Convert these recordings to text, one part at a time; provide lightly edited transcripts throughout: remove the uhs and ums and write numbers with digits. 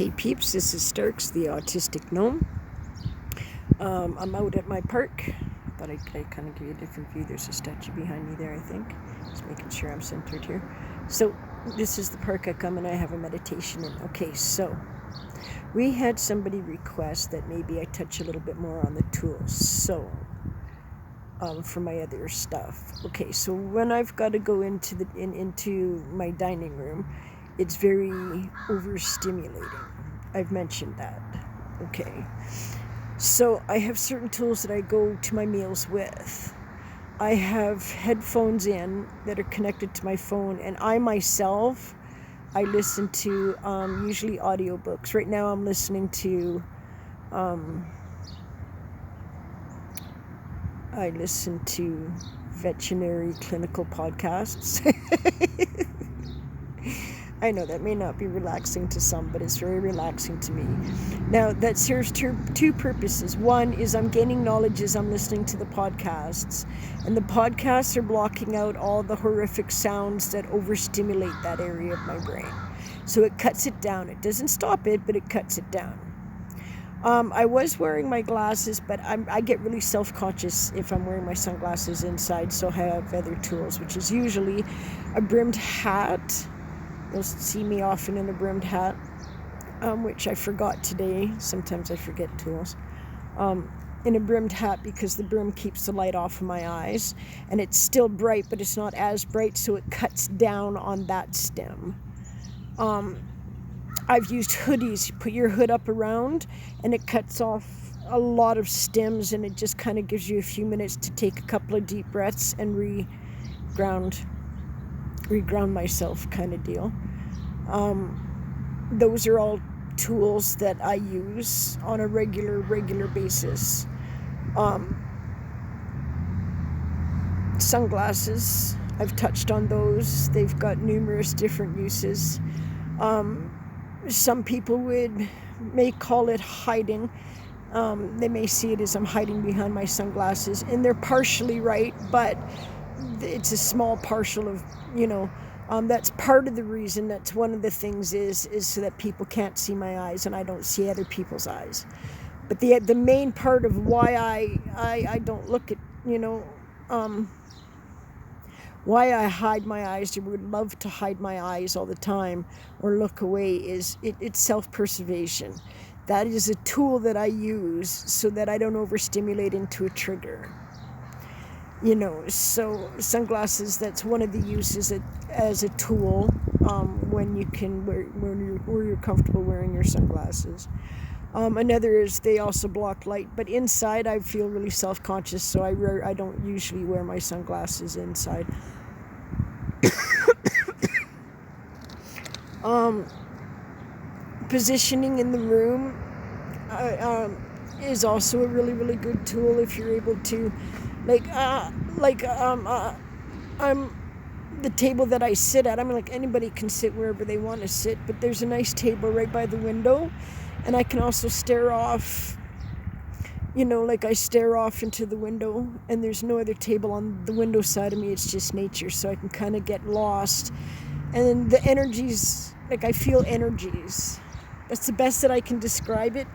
Hey peeps, this is Starks, the autistic gnome. I'm out at my park. Thought I'd kind of give you a different view. There's a statue behind me there, I think. Just making sure I'm centered here. So this is the park I come and I have a meditation in. Okay, so we had somebody request that maybe I touch a little bit more on the tools. So for my other stuff. Okay, so when I've got to go into my dining room, it's very overstimulating. I've mentioned that. Okay. So I have certain tools that I go to my meals with. I have headphones in that are connected to my phone, and I listen to usually audiobooks. Right now I'm listening to veterinary clinical podcasts. I know that may not be relaxing to some, but it's very relaxing to me. Now, that serves two purposes. One is I'm gaining knowledge as I'm listening to the podcasts, and the podcasts are blocking out all the horrific sounds that overstimulate that area of my brain. So it cuts it down. It doesn't stop it, but it cuts it down. I was wearing my glasses, but I get really self-conscious if I'm wearing my sunglasses inside, so I have other tools, which is usually a brimmed hat. You'll see me often in a brimmed hat, which I forgot today. Sometimes I forget tools. In a brimmed hat because the brim keeps the light off of my eyes, and it's still bright, but it's not as bright, so it cuts down on that stem. I've used hoodies. You put your hood up around, and it cuts off a lot of stems, and it just kind of gives you a few minutes to take a couple of deep breaths and reground myself, kind of deal. Those are all tools that I use on a regular basis. Sunglasses, I've touched on those. They've got numerous different uses. Some people may call it hiding. They may see it as I'm hiding behind my sunglasses, and they're partially right, but it's a small partial of, that's part of the reason. That's one of the things is so that people can't see my eyes and I don't see other people's eyes. But the main part of why I don't look at, why I hide my eyes, or would love to hide my eyes all the time or look away, is it's self-preservation. That is a tool that I use so that I don't overstimulate into a trigger. So sunglasses, that's one of the uses as a tool when you're comfortable wearing your sunglasses. Another is they also block light, but inside I feel really self-conscious, so I don't usually wear my sunglasses inside. Positioning in the room is also a really good tool if you're able to, I'm the table that I sit at. Anybody can sit wherever they want to sit, but there's a nice table right by the window, and I can also stare off. I stare off into the window, and there's no other table on the window side of me. It's just nature, so I can kind of get lost. And then the energies, I feel energies. That's the best that I can describe it.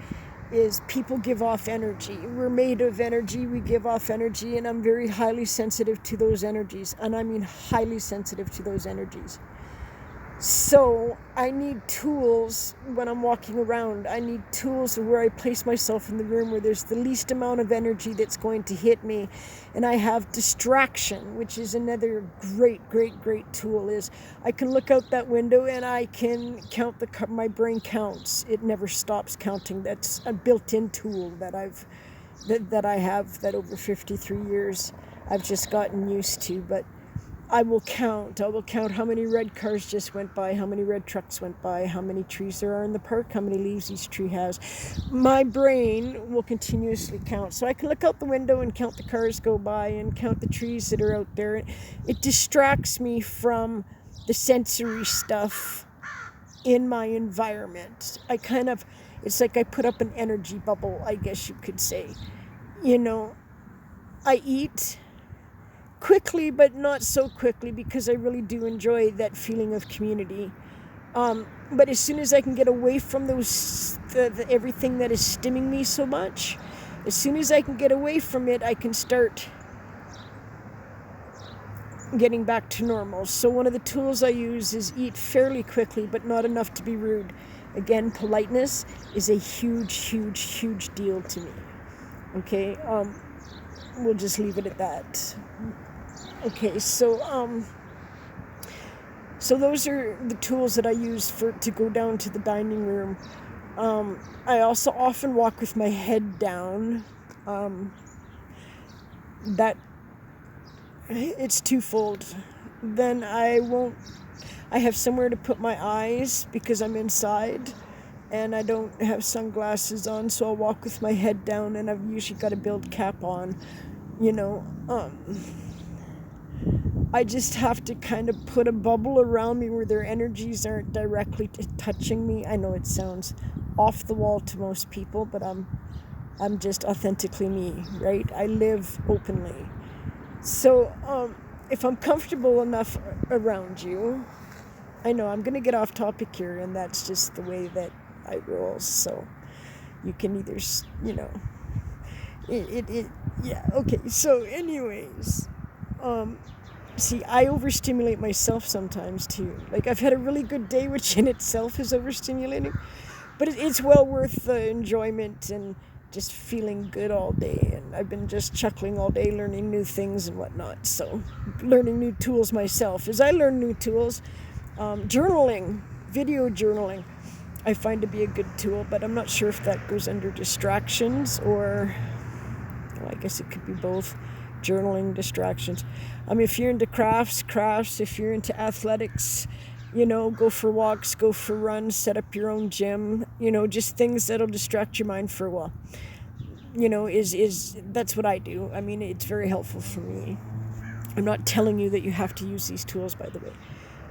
Is people give off energy. We're made of energy. We give off energy, and I'm very highly sensitive to those energies, and I mean highly sensitive to those energies. So I need tools when I'm walking around. I need tools where I place myself in the room where there's the least amount of energy that's going to hit me, and I have distraction, which is another great tool. Is I can look out that window and I can count my brain counts. It never stops counting. That's a built-in tool that I have that over 53 years I've just gotten used to. But I will count how many red cars just went by, how many red trucks went by, how many trees there are in the park, how many leaves each tree has. My brain will continuously count. So I can look out the window and count the cars go by and count the trees that are out there. It distracts me from the sensory stuff in my environment. It's like I put up an energy bubble, I guess you could say. I eat quickly, but not so quickly, because I really do enjoy that feeling of community. But as soon as I can get away from everything that is stimming me so much, as soon as I can get away from it, I can start getting back to normal. So one of the tools I use is eat fairly quickly, but not enough to be rude. Again, politeness is a huge deal to me. Okay, we'll just leave it at that. Okay, so those are the tools that I use to go down to the dining room. I also often walk with my head down. That it's twofold. Then I have somewhere to put my eyes because I'm inside and I don't have sunglasses on, so I'll walk with my head down, and I've usually got a build cap on. I just have to kind of put a bubble around me where their energies aren't directly touching me. I know it sounds off the wall to most people, but I'm just authentically me, right? I live openly. So if I'm comfortable enough around you, I know I'm going to get off topic here, and that's just the way that I roll. So you can either, yeah, okay. So anyways, see, I overstimulate myself sometimes too. Like, I've had a really good day, which in itself is overstimulating, but it's well worth the enjoyment and just feeling good all day. And I've been just chuckling all day, learning new things and whatnot. So learning new tools myself. As I learn new tools, journaling, video journaling, I find to be a good tool, but I'm not sure if that goes under distractions or, well, I guess it could be both. Journaling, distractions. If you're into crafts, if you're into athletics, go for walks, go for runs, set up your own gym, just things that'll distract your mind for a while. That's what I do. It's very helpful for me. I'm not telling you that you have to use these tools, by the way.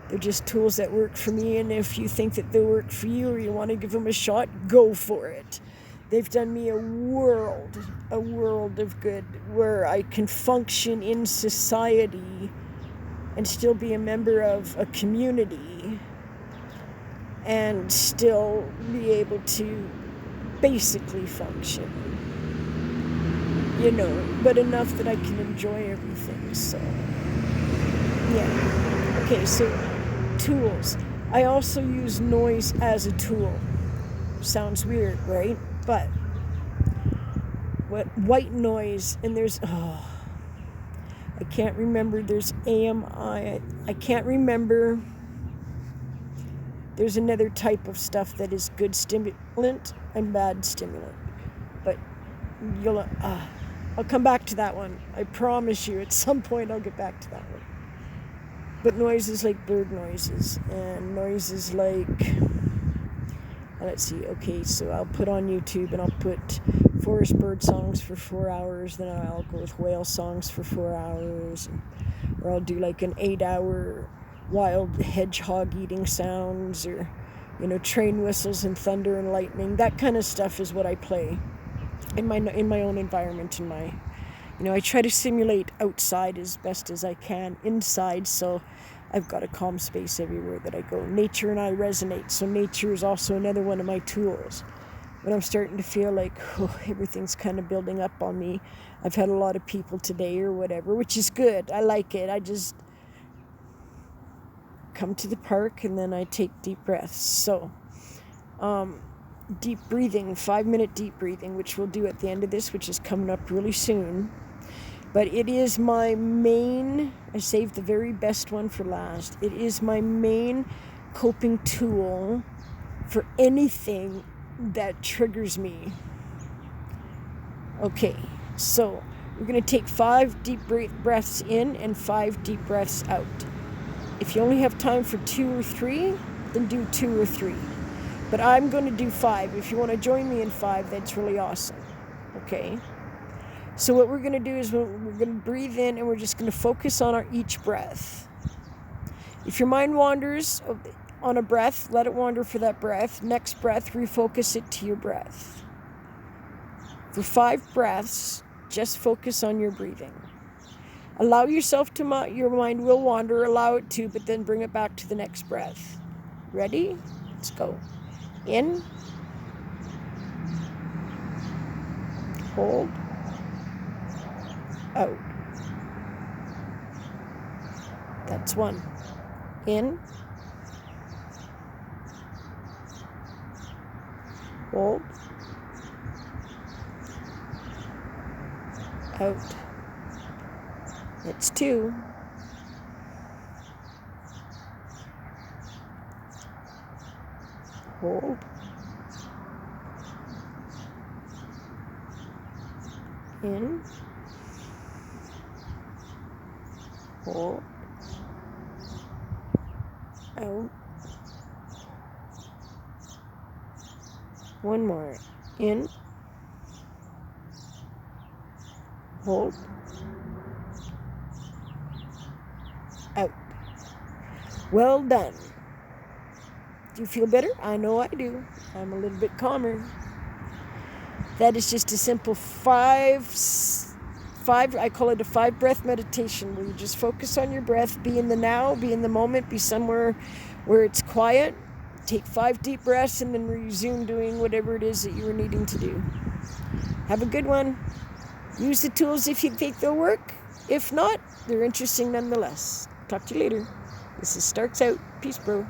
They're just tools that work for me, and if you think that they'll work for you or you want to give them a shot, go for it. They've done me a world of good, where I can function in society and still be a member of a community and still be able to basically function, but enough that I can enjoy everything. So, yeah. Okay, so tools. I also use noise as a tool. Sounds weird, right? But white noise, and there's I can't remember. There's AMI. I can't remember. There's another type of stuff that is good stimulant and bad stimulant. But I'll come back to that one. I promise you, at some point I'll get back to that one. But noises like bird noises and noises like, let's see, okay, so I'll put on YouTube and I'll put forest bird songs for 4 hours, then I'll go with whale songs for 4 hours, or I'll do like an 8-hour wild hedgehog eating sounds, or train whistles and thunder and lightning. That kind of stuff is what I play in my own environment. I try to simulate outside as best as I can inside, so I've got a calm space everywhere that I go. Nature and I resonate, so nature is also another one of my tools. When I'm starting to feel like everything's kind of building up on me, I've had a lot of people today or whatever, which is good. I like it. I just come to the park and then I take deep breaths. So, deep breathing, 5-minute deep breathing, which we'll do at the end of this, which is coming up really soon. But it is my main, I saved the very best one for last. It is my main coping tool for anything that triggers me. Okay, so we're going to take 5 deep breaths in and 5 deep breaths out. If you only have time for 2 or 3, then do 2 or 3. But I'm going to do 5. If you want to join me in 5, that's really awesome. Okay? So what we're going to do is we're going to breathe in, and we're just going to focus on each breath. If your mind wanders on a breath, let it wander for that breath. Next breath, refocus it to your breath. For 5 breaths, just focus on your breathing. Allow yourself to, your mind will wander, allow it to, but then bring it back to the next breath. Ready? Let's go. In. Hold. Out. That's one. In. Hold. Out. That's two. Hold. In. Hold. Out. One more. In. Hold. Out. Well done. Do you feel better? I know I do. I'm a little bit calmer. That is just a simple five, I call it a 5-breath meditation, where you just focus on your breath, be in the now, be in the moment, be somewhere where it's quiet. Take 5 deep breaths and then resume doing whatever it is that you were needing to do. Have a good one. Use the tools if you think they'll work. If not, they're interesting nonetheless. Talk to you later. This is Starks out. Peace, bro.